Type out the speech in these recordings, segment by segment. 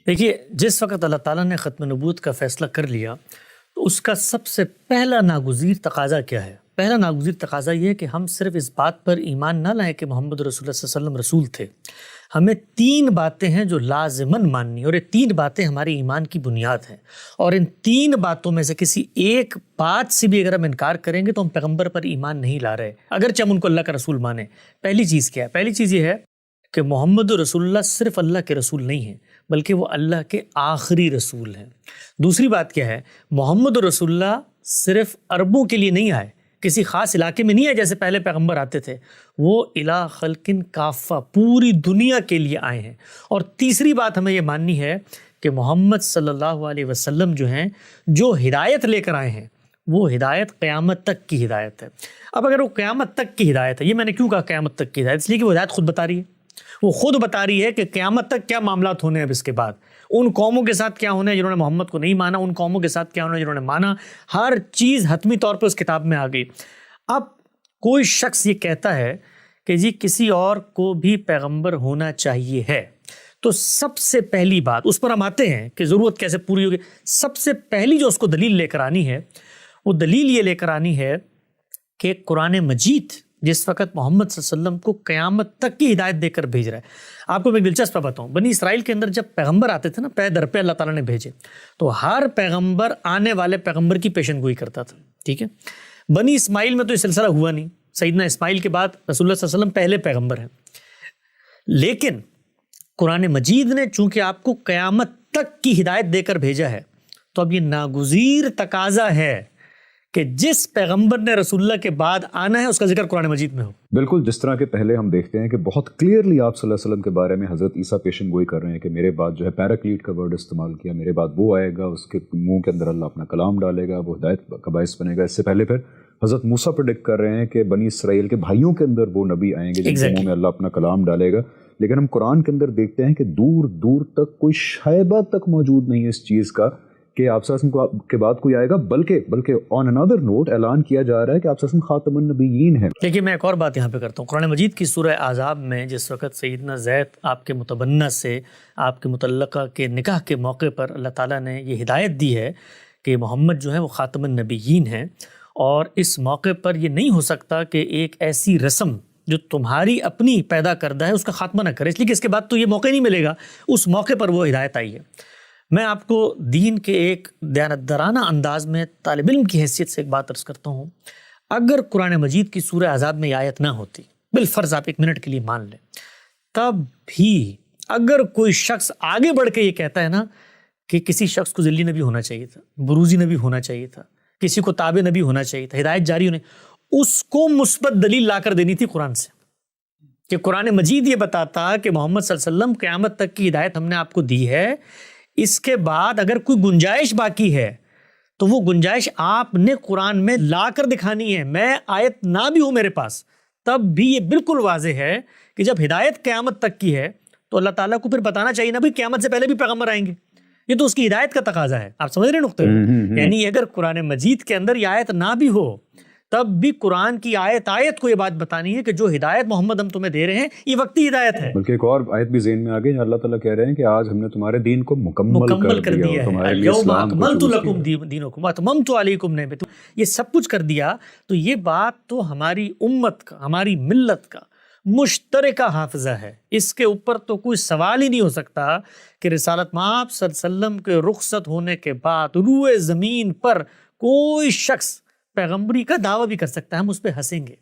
دیکھیے، جس وقت اللہ تعالیٰ نے ختم نبوت کا فیصلہ کر لیا تو اس کا سب سے پہلا ناگزیر تقاضا کیا ہے؟ پہلا ناگزیر تقاضا یہ ہے کہ ہم صرف اس بات پر ایمان نہ لائیں کہ محمد رسول اللہ صلی اللہ علیہ وسلم رسول تھے، ہمیں 3 باتیں ہیں جو لازماً ماننی، اور یہ 3 باتیں ہماری ایمان کی بنیاد ہیں، اور ان 3 باتوں میں سے کسی ایک بات سے بھی اگر ہم انکار کریں گے تو ہم پیغمبر پر ایمان نہیں لا رہے، اگرچہ ہم ان کو اللہ کا رسول مانیں۔ پہلی چیز کیا ہے؟ پہلی چیز یہ ہے کہ محمد رسول اللہ صرف اللہ کے رسول نہیں ہیں بلکہ وہ اللہ کے آخری رسول ہیں۔ دوسری بات کیا ہے؟ محمد رسول اللہ صرف عربوں کے لیے نہیں آئے، کسی خاص علاقے میں نہیں آئے جیسے پہلے پیغمبر آتے تھے، وہ الی خلق کافہ، پوری دنیا کے لیے آئے ہیں۔ اور تیسری بات ہمیں یہ ماننی ہے کہ محمد صلی اللہ علیہ وسلم جو ہیں، جو ہدایت لے کر آئے ہیں وہ ہدایت قیامت تک کی ہدایت ہے۔ اب اگر وہ قیامت تک کی ہدایت ہے، یہ میں نے کیوں کہا قیامت تک کی ہدایت؟ اس لیے کہ وہ ہدایت خود بتا رہی ہے، وہ خود بتا رہی ہے کہ قیامت تک کیا معاملات ہونے ہیں، اب اس کے بعد ان قوموں کے ساتھ کیا ہونا ہے جنہوں نے محمد کو نہیں مانا، ان قوموں کے ساتھ کیا ہونا ہے جنہوں نے مانا، ہر چیز حتمی طور پہ اس کتاب میں آ گئی۔ اب کوئی شخص یہ کہتا ہے کہ جی کسی اور کو بھی پیغمبر ہونا چاہیے ہے، تو سب سے پہلی بات اس پر ہم آتے ہیں کہ ضرورت کیسے پوری ہوگی۔ سب سے پہلی جو اس کو دلیل لے کر آنی ہے وہ دلیل یہ لے کر آنی ہے کہ قرآن مجید جس وقت محمد صلی اللہ علیہ وسلم کو قیامت تک کی ہدایت دے کر بھیج رہا ہے۔ آپ کو میں ایک دلچسپ بتاؤں، بنی اسرائیل کے اندر جب پیغمبر آتے تھے نا، پے در پہ اللہ تعالیٰ نے بھیجے، تو ہر پیغمبر آنے والے پیغمبر کی پیشن گوئی کرتا تھا، ٹھیک ہے؟ بنی اسماعیل میں تو یہ سلسلہ ہوا نہیں، سیدنا اسماعیل کے بعد رسول اللہ صلی اللہ علیہ وسلم پہلے پیغمبر ہیں، لیکن قرآن مجید نے چونکہ آپ کو قیامت تک کی ہدایت دے کر بھیجا ہے، تو اب یہ ناگزیر تقاضا ہے کہ جس پیغمبر نے رسول اللہ کے بعد آنا ہے اس کا ذکر قرآن مجید میں ہو۔ بالکل، جس طرح کے پہلے ہم دیکھتے ہیں کہ بہت کلیئرلی آپ صلی اللہ علیہ وسلم کے بارے میں حضرت عیسیٰ پیشن گوئی کر رہے ہیں کہ میرے بعد جو ہے پیراکلیٹ کا ورڈ استعمال کیا، میرے بعد وہ آئے گا، اس کے منہ کے اندر اللہ اپنا کلام ڈالے گا، وہ ہدایت کا باعث بنے گا۔ اس سے پہلے پھر حضرت موسیٰ پریڈکٹ کر رہے ہیں کہ بنی اسرائیل کے بھائیوں کے اندر وہ نبی آئیں گے جن کے منہ میں اللہ اپنا کلام ڈالے گا۔ لیکن ہم قرآن کے اندر دیکھتے ہیں کہ دور دور تک کوئی شائبہ تک موجود نہیں ہے اس چیز کا کہ آپ صلی اللہ علیہ وسلم کے بعد کوئی آئے گا، بلکہ آن انادر نوٹ اعلان کیا جا رہا ہے کہ آپ صلی اللہ علیہ وسلم خاتم النبیین ہیں۔ لیکن میں ایک اور بات یہاں پہ کرتا ہوں، قرآن مجید کی سورہ احزاب میں جس وقت سیدنا زید آپ کے متبنہ سے آپ کے متعلقہ کے نکاح کے موقع پر اللہ تعالیٰ نے یہ ہدایت دی ہے کہ محمد جو ہے وہ خاتم النبیین ہیں، اور اس موقع پر یہ نہیں ہو سکتا کہ ایک ایسی رسم جو تمہاری اپنی پیدا کردہ ہے اس کا خاتمہ نہ کرے، اس لیے کہ اس کے بعد تو یہ موقع نہیں ملے گا۔ اس موقع پر وہ ہدایت آئی ہے۔ میں آپ کو دین کے ایک دیانتدارانہ انداز میں طالب علم کی حیثیت سے ایک بات عرض کرتا ہوں، اگر قرآن مجید کی سورہ احزاب میں یہ آیت نہ ہوتی، بالفرض آپ 1 منٹ کے لیے مان لیں، تب بھی اگر کوئی شخص آگے بڑھ کے یہ کہتا ہے نا کہ کسی شخص کو ذلی نبی ہونا چاہیے تھا، بروزی نبی ہونا چاہیے تھا، کسی کو تابع نبی ہونا چاہیے تھا، ہدایت جاری ہونے، اس کو مثبت دلیل لا کر دینی تھی قرآن سے، کہ قرآن مجید یہ بتاتا کہ محمد صلی اللہ علیہ وسلم قیامت تک کی ہدایت ہم نے آپ کو دی ہے، اس کے بعد اگر کوئی گنجائش باقی ہے تو وہ گنجائش آپ نے قرآن میں لا کر دکھانی ہے۔ میں آیت نہ بھی ہوں میرے پاس تب بھی یہ بالکل واضح ہے کہ جب ہدایت قیامت تک کی ہے تو اللہ تعالیٰ کو پھر بتانا چاہیے نا بھائی قیامت سے پہلے بھی پیغمبر آئیں گے، یہ تو اس کی ہدایت کا تقاضا ہے۔ آپ سمجھ رہے ہیں نقطے؟ یعنی اگر قرآن مجید کے اندر یہ آیت نہ بھی ہو تب بھی قرآن کی آیت کو یہ بات بتانی ہے کہ جو ہدایت محمد ہم تمہیں دے رہے ہیں یہ وقتی ہدایت ہے۔ بلکہ ایک اور آیت بھی ذہن میں آ گئی، اللہ تعالیٰ کہہ رہے ہیں کہ آج ہم نے تمہارے دین کو مکمل کر دیا ہے، اليوم اکملت لکم دینکم واتممت علیکم نعمتی، یہ سب کچھ کر دیا۔ تو یہ بات تو ہماری امت کا، ہماری ملت کا مشترکہ حافظہ ہے، اس کے اوپر تو کوئی سوال ہی نہیں ہو سکتا کہ رسالت مآب صلی اللہ علیہ وسلم کے رخصت ہونے کے بعد روئے زمین پر کوئی شخص پیغمبری کا دعویٰ بھی کر سکتا ہے، ہم اس پہ ہنسیں گے،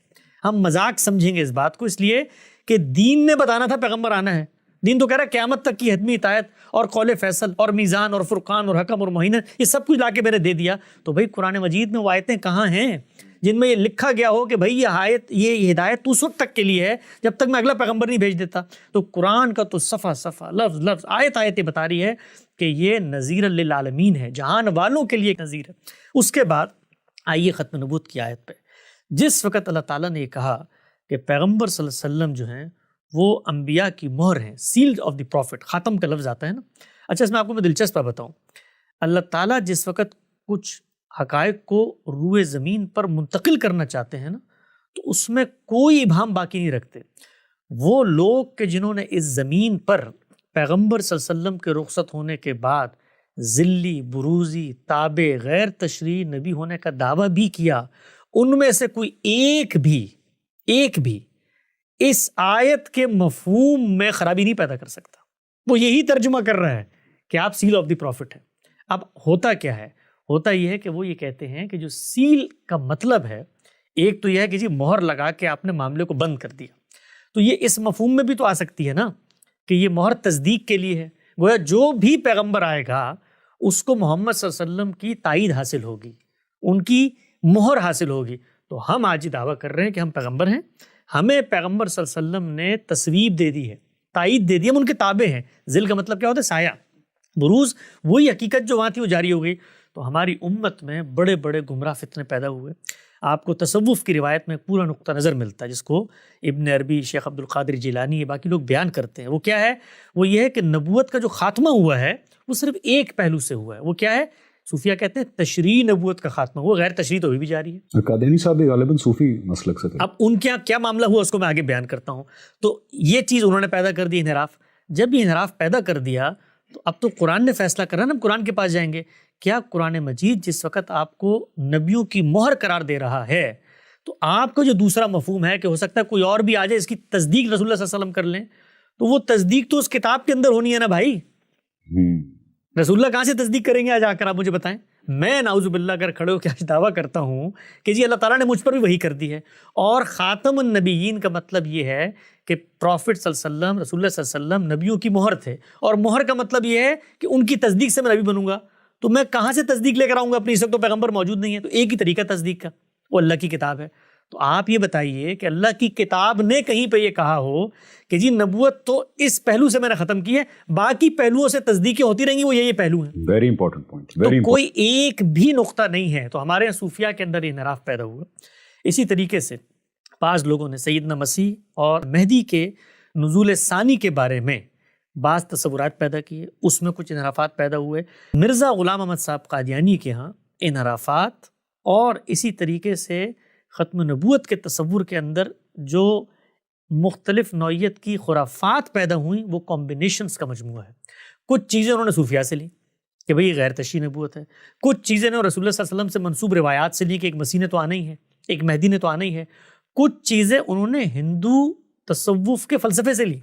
ہم مذاق سمجھیں گے اس بات کو، اس لیے کہ دین نے بتانا تھا پیغمبر آنا ہے۔ دین تو کہہ رہا ہے قیامت تک کی حتمی اطاعت اور قول فیصل اور میزان اور فرقان اور حکم اور معین، یہ سب کچھ لا کے میں نے دے دیا۔ تو بھائی قرآن مجید میں وہ آیتیں کہاں ہیں جن میں یہ لکھا گیا ہو کہ بھائی یہ ہدایت اس وقت تک کے لیے ہے جب تک میں اگلا پیغمبر نہیں بھیج دیتا؟ تو قرآن کا تو صفحہ صفحہ، لفظ لفظ، آیت بتا رہی ہے کہ یہ نذیر للعالمین ہے، جہان والوں کے لیے ایک نذیر ہے۔ اس کے بعد آئیے ختم نبوت کی آیت پہ۔ جس وقت اللہ تعالیٰ نے یہ کہا کہ پیغمبر صلی اللہ علیہ وسلم جو ہیں وہ انبیاء کی مہر ہیں، سیلڈ آف دی پروفٹ، خاتم کا لفظ آتا ہے نا۔ اچھا، اس میں آپ کو میں دلچسپ بتاؤں، اللہ تعالیٰ جس وقت کچھ حقائق کو روئے زمین پر منتقل کرنا چاہتے ہیں نا تو اس میں کوئی ابہام باقی نہیں رکھتے۔ وہ لوگ کہ جنہوں نے اس زمین پر پیغمبر صلی اللہ علیہ وسلم کے رخصت ہونے کے بعد ذلی، بروزی، تابع، غیر تشریعی نبی ہونے کا دعویٰ بھی کیا، ان میں سے کوئی ایک بھی اس آیت کے مفہوم میں خرابی نہیں پیدا کر سکتا. وہ یہی ترجمہ کر رہا ہے کہ آپ سیل آف دی پروفٹ ہیں. اب ہوتا کیا ہے؟ ہوتا یہ ہے کہ وہ یہ کہتے ہیں کہ جو سیل کا مطلب ہے، ایک تو یہ ہے کہ جی مہر لگا کے آپ نے معاملے کو بند کر دیا، تو یہ اس مفہوم میں بھی تو آ سکتی ہے نا کہ یہ مہر تصدیق کے لیے ہے. گویا جو بھی پیغمبر آئے گا اس کو محمد صلی اللہ علیہ وسلم کی تائید حاصل ہوگی، ان کی مہر حاصل ہوگی. تو ہم آج یہ دعویٰ کر رہے ہیں کہ ہم پیغمبر ہیں، ہمیں پیغمبر صلی اللہ علیہ وسلم نے تصویب دے دی ہے، تائید دے دی، ہم ان کے تابع ہیں. ذل کا مطلب کیا ہوتا ہے؟ سایہ. بروز وہی حقیقت جو وہاں تھی وہ جاری ہو گئی. تو ہماری امت میں بڑے بڑے گمراہ فتنے پیدا ہوئے. آپ کو تصوف کی روایت میں پورا نقطہ نظر ملتا ہے جس کو ابن عربی، شیخ عبد القادر جیلانی، یہ باقی لوگ بیان کرتے ہیں. وہ کیا ہے؟ وہ یہ ہے کہ نبوت کا جو خاتمہ ہوا ہے وہ صرف ایک پہلو سے ہوا ہے. وہ کیا ہے؟ صوفیہ کہتے ہیں تشریع نبوت کا خاتمہ. وہ غیر تشریع تو ابھی بھی جاری ہے. قادیانی صاحب بھی غالباً صوفی مسلک سے تھے. اب ان کے کیا معاملہ ہوا اس کو میں آگے بیان کرتا ہوں. تو یہ چیز انہوں نے پیدا کر دی، انحراف. جب یہ انحراف پیدا کر دیا تو اب تو قرآن نے فیصلہ کرا نا، ہم قرآن کے پاس جائیں گے. کیا قرآن مجید جس وقت آپ کو نبیوں کی مہر قرار دے رہا ہے تو آپ کو جو دوسرا مفہوم ہے کہ ہو سکتا ہے کوئی اور بھی آ جائے اس کی تصدیق رسول اللہ صلی اللہ علیہ وسلم کر لیں، تو وہ تصدیق تو اس کتاب کے اندر ہونی ہے نا بھائی. رسول اللہ کہاں سے تصدیق کریں گے؟ آج آ کر آپ مجھے بتائیں. میں نعوذ باللہ اگر کھڑے ہو کے آج دعویٰ کرتا ہوں کہ جی اللہ تعالیٰ نے مجھ پر بھی وحی کر دی ہے، اور خاتم النبیین کا مطلب یہ ہے کہ پروفٹ صلی اللہ علیہ وسلم، رسول اللہ صلی اللہ علیہ وسلم نبیوں کی مہر تھے، اور مہر کا مطلب یہ ہے کہ ان کی تصدیق سے میں نبی بنوں گا. تو میں کہاں سے تصدیق لے کر آؤں گا اپنی؟ اس وقت تو پیغمبر موجود نہیں ہے. تو ایک ہی طریقہ تصدیق کا، وہ اللہ کی کتاب ہے. تو آپ یہ بتائیے کہ اللہ کی کتاب نے کہیں پہ یہ کہا ہو کہ جی نبوت تو اس پہلو سے میں نے ختم کی ہے، باقی پہلوؤں سے تصدیقیں ہوتی رہیں گی، وہ یہ پہلو ہیں. Very important point. تو کوئی ایک بھی نقطہ نہیں ہے. تو ہمارے صوفیہ کے اندر یہ انحراف پیدا ہوا. اسی طریقے سے بعض لوگوں نے سیدنا مسیح اور مہدی کے نزول ثانی کے بارے میں بعض تصورات پیدا کیے، اس میں کچھ انحرافات پیدا ہوئے. مرزا غلام احمد صاحب قادیانی کے ہاں انحرافات اور اسی طریقے سے ختم نبوت کے تصور کے اندر جو مختلف نوعیت کی خرافات پیدا ہوئیں وہ کمبینیشنز کا مجموعہ ہے. کچھ چیزیں انہوں نے صوفیہ سے لیں کہ بھئی یہ غیر تشریعی نبوت ہے، کچھ چیزیں نے رسول اللہ صلی اللہ علیہ وسلم سے منسوب روایات سے لیں کہ ایک مسیح نے تو آنا ہی ہے، ایک مہدی نے تو آنا ہی ہے. کچھ چیزیں انہوں نے ہندو تصوف کے فلسفے سے لی،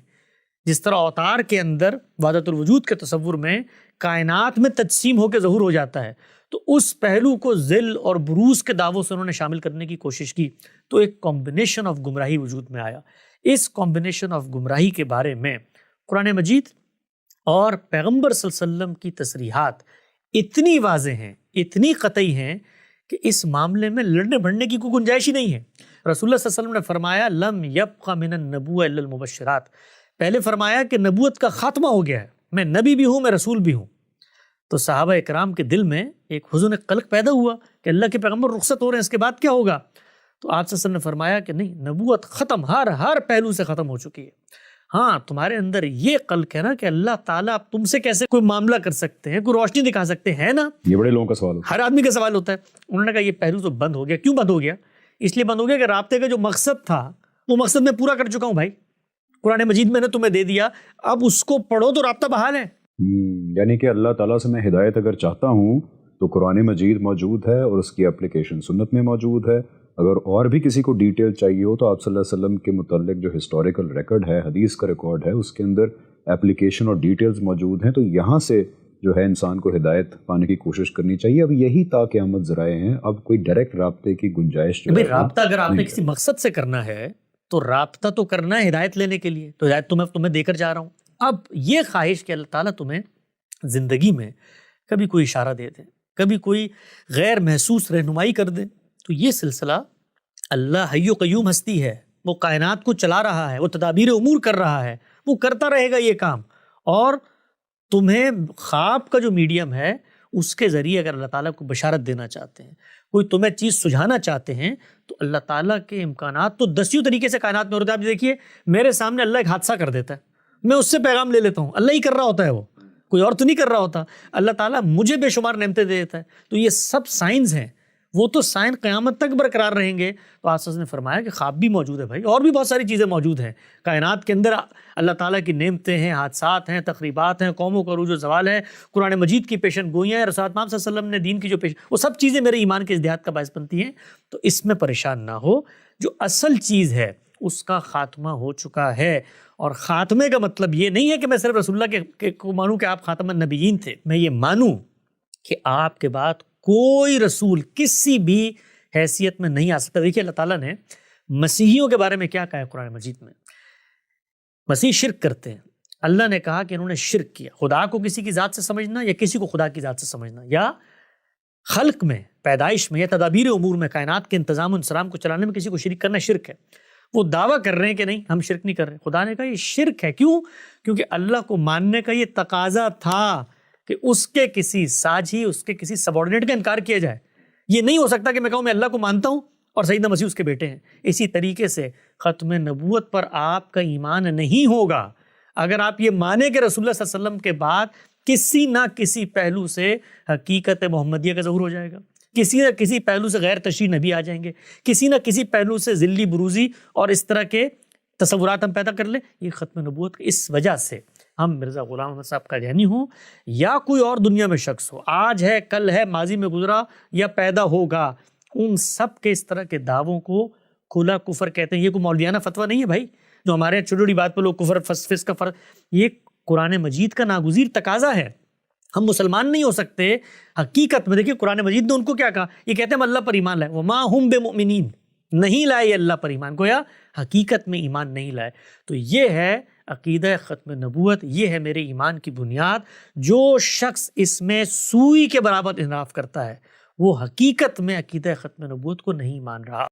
جس طرح اوتار کے اندر وحدت الوجود کے تصور میں کائنات میں تجسیم ہو کے ظہور ہو جاتا ہے، تو اس پہلو کو ذل اور بروز کے دعووں سے انہوں نے شامل کرنے کی کوشش کی. تو ایک کمبینیشن آف گمراہی وجود میں آیا. اس کمبینیشن آف گمراہی کے بارے میں قرآن مجید اور پیغمبر صلی اللہ علیہ وسلم کی تصریحات اتنی واضح ہیں، اتنی قطعی ہیں کہ اس معاملے میں لڑنے بھڑنے کی کوئی گنجائش ہی نہیں ہے. رسول اللہ صلی اللہ علیہ وسلم نے فرمایا لم یبق من النبوۃ الا المبشرات. پہلے فرمایا کہ نبوت کا خاتمہ ہو گیا ہے، میں نبی بھی ہوں، میں رسول بھی ہوں. تو صحابہ اکرام کے دل میں ایک حزن قلق پیدا ہوا کہ اللہ کے پیغمبر رخصت ہو رہے ہیں، اس کے بعد کیا ہوگا؟ تو آپ صلی اللہ علیہ وسلم نے فرمایا کہ نہیں، نبوت ختم، ہر پہلو سے ختم ہو چکی ہے. ہاں تمہارے اندر یہ قلق ہے نا کہ اللہ تعالیٰ آپ تم سے کیسے کوئی معاملہ کر سکتے ہیں، کوئی روشنی دکھا سکتے ہیں نا. یہ بڑے لوگوں کا سوال ہوتا ہے، ہر آدمی کا سوال ہوتا ہے. انہوں نے کہا یہ پہلو تو بند ہو گیا. کیوں بند ہو گیا؟ اس لیے بند ہو گیا کہ رابطے کا جو مقصد تھا وہ مقصد میں پورا کر چکا ہوں بھائی. قرآن مجید میں نے تمہیں دے دیا، اب اس کو پڑھو تو رابطہ بحال ہے. یعنی کہ اللہ تعالیٰ سے میں ہدایت اگر چاہتا ہوں تو قرآن مجید موجود ہے اور اس کی اپلیکیشن سنت میں موجود ہے. اگر اور بھی کسی کو ڈیٹیل چاہیے ہو تو آپ صلی اللہ علیہ وسلم کے متعلق جو ہسٹوریکل ریکارڈ ہے، حدیث کا ریکارڈ ہے، اس کے اندر اپلیکیشن اور ڈیٹیلز موجود ہیں. تو یہاں سے جو ہے انسان کو ہدایت پانے کی کوشش کرنی چاہیے. اب یہی تا قیامت ذرائع ہیں. اب کوئی ڈائریکٹ رابطے کی گنجائش جو ہے، رابطہ اگر آپ نے کسی مقصد سے کرنا ہے تو رابطہ تو کرنا ہے ہدایت لینے کے لیے. تو ہدایت تو میں تمہیں دے کر جا رہا ہوں. اب یہ خواہش کہ اللہ تعالیٰ تمہیں زندگی میں کبھی کوئی اشارہ دے دے، کبھی کوئی غیر محسوس رہنمائی کر دے، تو یہ سلسلہ اللہ حی و قیوم ہستی ہے، وہ کائنات کو چلا رہا ہے، وہ تدابیر امور کر رہا ہے، وہ کرتا رہے گا یہ کام. اور تمہیں خواب کا جو میڈیم ہے اس کے ذریعے اگر اللہ تعالیٰ کو بشارت دینا چاہتے ہیں، کوئی تمہیں چیز سجھانا چاہتے ہیں، تو اللہ تعالیٰ کے امکانات تو دسیوں طریقے سے کائنات میں ہوتے ہیں. آپ دیکھیے میرے سامنے اللہ ایک حادثہ کر دیتا ہے، میں اس سے پیغام لے لیتا ہوں، اللہ ہی کر رہا ہوتا ہے، وہ کوئی اور تو نہیں کر رہا ہوتا. اللہ تعالیٰ مجھے بے شمار نعمتیں دے دیتا ہے. تو یہ سب سائنز ہیں، وہ تو سائن قیامت تک برقرار رہیں گے۔ تو آپ نے فرمایا کہ خواب بھی موجود ہے بھائی، اور بھی بہت ساری چیزیں موجود ہیں کائنات کے اندر، اللہ تعالیٰ کی نعمتیں ہیں، حادثات ہیں، تقریبات ہیں، قوموں کا عروج و زوال ہے، قرآن مجید کی پیشن گوئیاں ہیں، رسول پاک صلی اللہ علیہ وسلم نے دین کی جو وہ سب چیزیں میرے ایمان کے ازدیاد کا باعث بنتی ہیں۔ تو اس میں پریشان نہ ہو، جو اصل چیز ہے اس کا خاتمہ ہو چکا ہے، اور خاتمے کا مطلب یہ نہیں ہے کہ میں صرف رسول اللہ کے کو مانوں کہ آپ خاتم النبیین تھے، میں یہ مانوں کہ آپ کے بعد کوئی رسول کسی بھی حیثیت میں نہیں آ سکتا۔ دیکھیے اللہ تعالیٰ نے مسیحیوں کے بارے میں کیا کہا ہے قرآن مجید میں؟ مسیح شرک کرتے ہیں، اللہ نے کہا کہ انہوں نے شرک کیا، خدا کو کسی کی ذات سے سمجھنا یا کسی کو خدا کی ذات سے سمجھنا، یا خلق میں، پیدائش میں، یا تدابیر امور میں، کائنات کے انتظام و انصرام کو چلانے میں کسی کو شریک کرنا شرک ہے۔ وہ دعویٰ کر رہے ہیں کہ نہیں ہم شرک نہیں کر رہے، خدا نے کہا یہ شرک ہے۔ کیوں؟ کیونکہ اللہ کو ماننے کا یہ تقاضا تھا کہ اس کے کسی ساجھی، اس کے کسی سبارڈینیٹ کا انکار کیا جائے۔ یہ نہیں ہو سکتا کہ میں کہوں میں اللہ کو مانتا ہوں اور سیدنا مسیح اس کے بیٹے ہیں۔ اسی طریقے سے ختم نبوت پر آپ کا ایمان نہیں ہوگا اگر آپ یہ مانیں کہ رسول اللہ صلی اللہ علیہ وسلم کے بعد کسی نہ کسی پہلو سے حقیقت محمدیہ کا ظہور ہو جائے گا، کسی نہ کسی پہلو سے غیر تشریح نبی آ جائیں گے، کسی نہ کسی پہلو سے ذلی بروزی اور اس طرح کے تصورات ہم پیدا کر لیں۔ یہ ختم نبوت اس وجہ سے ہم مرزا غلام احمد صاحب کا قادیانی ہوں یا کوئی اور دنیا میں شخص ہو، آج ہے، کل ہے، ماضی میں گزرا یا پیدا ہوگا، ان سب کے اس طرح کے دعووں کو کھلا کفر کہتے ہیں۔ یہ کوئی مولویانہ فتویٰ نہیں ہے بھائی، جو ہمارے چھوٹی چھوٹی بات پہ لوگ کفر فسق کا فرق، یہ قرآن مجید کا ناگزیر تقاضا ہے۔ ہم مسلمان نہیں ہو سکتے حقیقت میں۔ دیکھیے قرآن مجید نے ان کو کیا کہا، یہ کہتے ہیں ہم اللہ پر ایمان لائے، وما ہم بمؤمنین، نہیں لائے اللہ پر ایمان، گویا حقیقت میں ایمان نہیں لائے۔ تو یہ ہے عقیدہ ختم نبوت، یہ ہے میرے ایمان کی بنیاد۔ جو شخص اس میں سوئی کے برابر انحراف کرتا ہے وہ حقیقت میں عقیدہ ختم نبوت کو نہیں مان رہا۔